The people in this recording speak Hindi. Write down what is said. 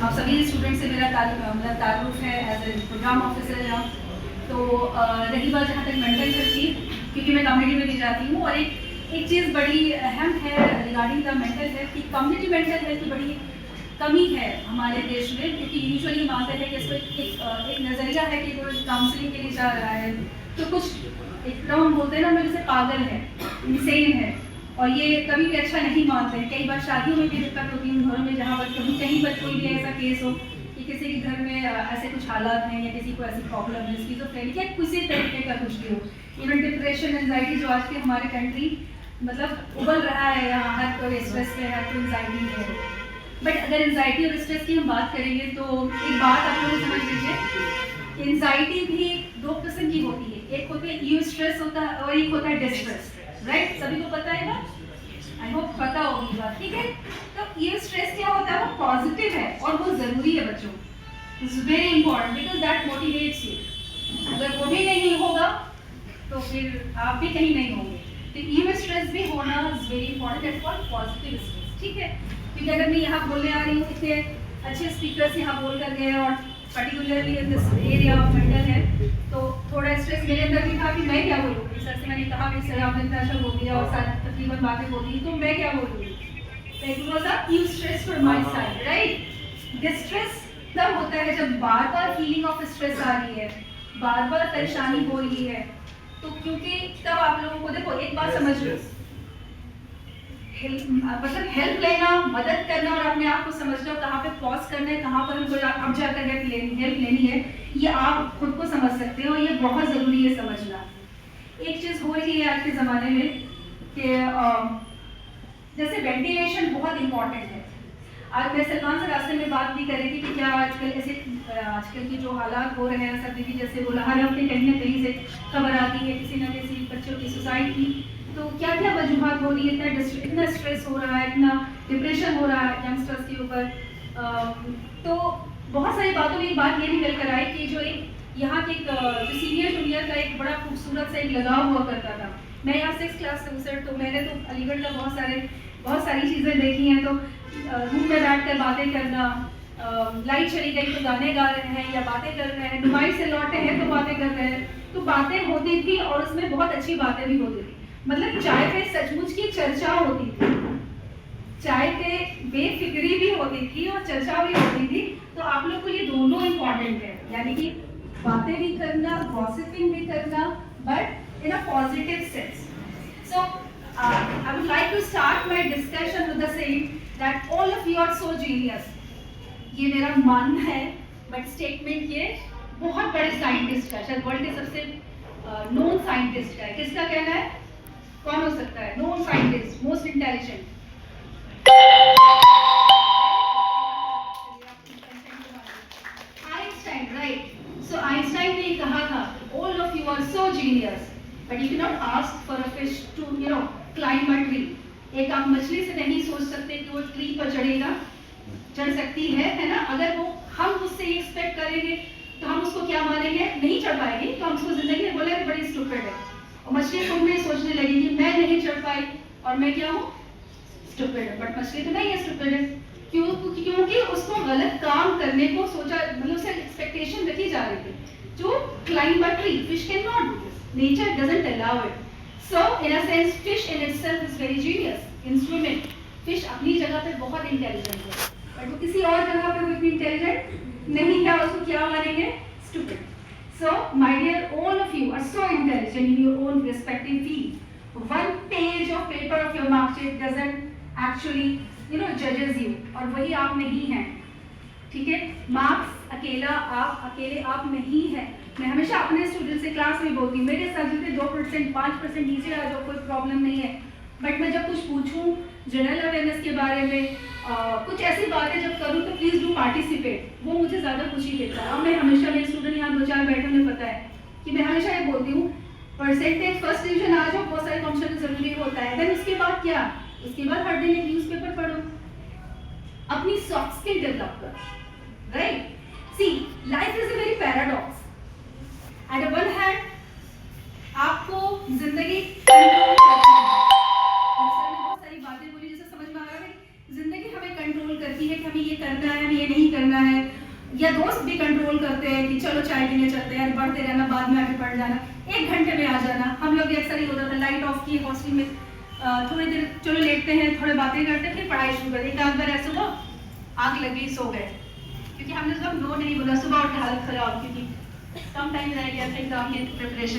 आप सभी स्टूडेंट से मेरा ताल्लुक़ है एज ए प्रोग्राम ऑफिसर यहाँ। तो रही बात जहाँ तक मेंटल हेल्थ की, क्योंकि मैं कम्युनिटी में भी जाती हूँ, और एक चीज़ बड़ी अहम है रिगार्डिंग द मेंटल हेल्थ की, कम्युनिटी मेंटल हेल्थ की बड़ी कमी है हमारे देश में, क्योंकि यूजुअली मानते हैं कि इसको एक नज़रिया है कि कोई काउंसलिंग के लिए जा रहा है तो कुछ एक टर्म बोलते हैं ना, हम जैसे पागल है, इंसेन है, और ये कभी भी अच्छा नहीं मानते हैं। कई बार शादियों में भी दिक्कत होती है, घरों में जहाँ पर कहीं पर कोई भी ऐसा केस हो कि किसी के घर में ऐसे कुछ हालात हैं या किसी को ऐसी प्रॉब्लम है, स्किज़ोफ्रेनिया या किसी तरीके का कुछ भी हो, इवन डिप्रेशन, एंजाइटी जो आज की हमारे कंट्री मतलब उबल रहा है, यहाँ हर कोई स्ट्रेस में है, तो एंजाइटी है। बट अगर एंजाइटी और स्ट्रेस की हम बात करेंगे तो एक बात आप लोग समझ लीजिए, एंजाइटी भी दो किस्म की होती है, एक होती है यू स्ट्रेस होता है और एक होता है डिस्ट्रेस, राइट? सभी को पता है बात, आई होप पता होगी बात, ठीक है? तो ये स्ट्रेस क्या होता है, वो पॉजिटिव है और वो ज़रूरी है बच्चों, it's very important because that motivates you. अगर वो भी नहीं होगा तो फिर आप भी कहीं नहीं होंगे। तो ये स्ट्रेस भी होना is very important at for positive stress, ठीक है? क्योंकि अगर मैं यहाँ बोलने आ रही हूँ, इतने अच्छे स्पीकर्स यहाँ बोल कर गए और particularly in this area of mental health, तो थोड़ा स्ट्रेस मेरे अंदर भी था कि मैं क्या बोलूँगी। सर से मैंने कहा कि सर आपने इतना अच्छा बोल दिया और सारी तकरीबन बातें बोली, तो मैं क्या बोलूँगी? तो it was a huge stress from my side, right? Distress तब होता है जब बार बार फीलिंग ऑफ स्ट्रेस आ रही है, बार बार परेशानी हो रही है, तो क्योंकि तब आप लोगों को देखो एक बात समझ लो, मतलब हेल्प लेना, मदद करना और अपने आप को समझना कहाँ पे पॉज करना है, कहाँ पर हमको अब जाकर हेल्प लेनी है, ये आप खुद को समझ सकते हो, ये बहुत ज़रूरी है समझना। एक चीज़ हो रही है आज के ज़माने में कि जैसे वेंटिलेशन बहुत इम्पॉर्टेंट है। आज मैं सलमान से रास्ते में बात भी कर रही थी कि क्या आजकल की जो हालात हो रहे हैं, सर्दी भी जैसे हो रहा, हर हफ्ते कहीं ना कहीं से खबर आती है किसी न किसी बच्चों की सुसाइड की, तो क्या क्या वजूहत हो रही है, इतना स्ट्रेस हो रहा है, इतना डिप्रेशन हो रहा है यंगस्टर्स के ऊपर। तो बहुत सारी बातों में एक बात ये निकल कर आई कि जो एक यहाँ के जो सीनियर जूनियर का एक बड़ा खूबसूरत सा एक लगाव हुआ करता था। मैं यहाँ 6th क्लास से हूँ सर, तो मैंने तो अलीगढ़ का बहुत सारी चीज़ें देखी हैं। तो रूम में बैठ कर बातें करना, लाइट चली गई तो गाने गा रहे हैं या बातें कर रहे हैं, नुमाइश से लौटे हैं तो बातें कर रहे हैं, तो बातें होती थी और उसमें बहुत अच्छी बातें भी होती थी। मतलब चाय पे सचमुच की चर्चा होती थी, चाय पे बेफिक्री भी होती थी और चर्चा भी होती थी। तो आप लोग को ये दोनों इम्पॉर्टेंट है, यानी कि बातें भी करना, गॉसिपिंग भी करना, but in a positive sense. So I would like to start my discussion with the saying that all of you are so genius. ये मेरा मानना है, बट स्टेटमेंट ये बहुत बड़े साइंटिस्ट का, शायद वर्ल्ड के सबसे नोन साइंटिस्ट का है। किसका कहना है? कौन हो सकता है? Known scientist, most intelligent, Einstein, right? So Einstein ने कहा था, all of you are so genius but you can not ask for a fish to climb a tree. एक आप मछली से नहीं सोच सकते कि वो ट्री पर चढ़ सकती है ना? अगर वो हम उससे ये एक्सपेक्ट करेंगे तो हम उसको क्या मानेंगे? नहीं चढ़ पाएंगे, तो हम उसको जिंदगी में बोलेंगे बड़ी स्टूपिड है। और मछली खुद में सोचने लगेगी मैं नहीं चढ़ पाई और मैं क्या हूँ? स्टूपिड है। बट मछली तो नहीं है स्टूपिड है, क्योंकि उसको गलत काम करने को सोचा, मतलब उसे एक्सपेक्टेशन रखी जा रही थी। जो climb a tree, fish can not do this, nature doesn't allow it. So in a sense fish in itself is very genius in swimming. Fish अपनी जगह पे बहुत इंटेलिजेंट है, बट वो किसी और जगह पे वो इतनी इंटेलिजेंट नहीं है, उसको क्या मानेंगे? Stupid. So, my dear, all of you are so intelligent in your own respective field. One page of paper of your mark sheet doesn't actually, judges you. और वही आप नहीं हैं, ठीक है? मार्क्स अकेले आप नहीं हैं। मैं हमेशा अपने स्टूडेंट से क्लास में बोलती हूँ, मेरे सब्जेक्ट 2%, 5% नीचे आ जाओ, कोई प्रॉब्लम नहीं है। बट मैं जब कुछ पूछूं जनरल अवेयरनेस के बारे में, कुछ ऐसी बातें जब करूं तो प्लीज़ डू पार्टिसिपेट, वो मुझे ज़्यादा खुशी देता है। और मैं हमेशा, मेरे स्टूडेंट यहाँ 2-4 बैठे, उन्हें पता है कि मैं हमेशा ये बोलती हूँ, परसेंटेज फर्स्ट डिवीजन आ जाओ, बहुत सारे कॉम्पिटिशन ज़रूरी होता है, देन उसके बाद क्या? उसके बाद हर दिन एक न्यूज़पेपर पढ़ो, अपनी सॉफ्ट स्किल डेवलप करो, right? See, life is a very paradox. At one hand आपको जिंदगी बहुत सारी बातें बोली, जैसे समझ में आ रहा है, जिंदगी हमें कंट्रोल करती है कि हमें ये करना है, हमें ये नहीं करना है, या दोस्त भी कंट्रोल करते हैं कि चलो चाय पीने चलते हैं, पढ़ते रहना, बाद में आके पढ़ जाना, 1 घंटे में आ जाना। हम लोग भी अक्सर ही होता था, लाइट ऑफ की हॉस्टल में थोड़ी देर चलो लेटते हैं, थोड़े बातें करते हैं, फिर पढ़ाई शुरू कर दी। एक बार ऐसा हुआ, आग लगी, सो गए, क्योंकि हमने सब नो नहीं बोला, सुबह उठ के हालत खराब, क्योंकि कम टाइम रह गया था एग्जाम की प्रिपरेशन।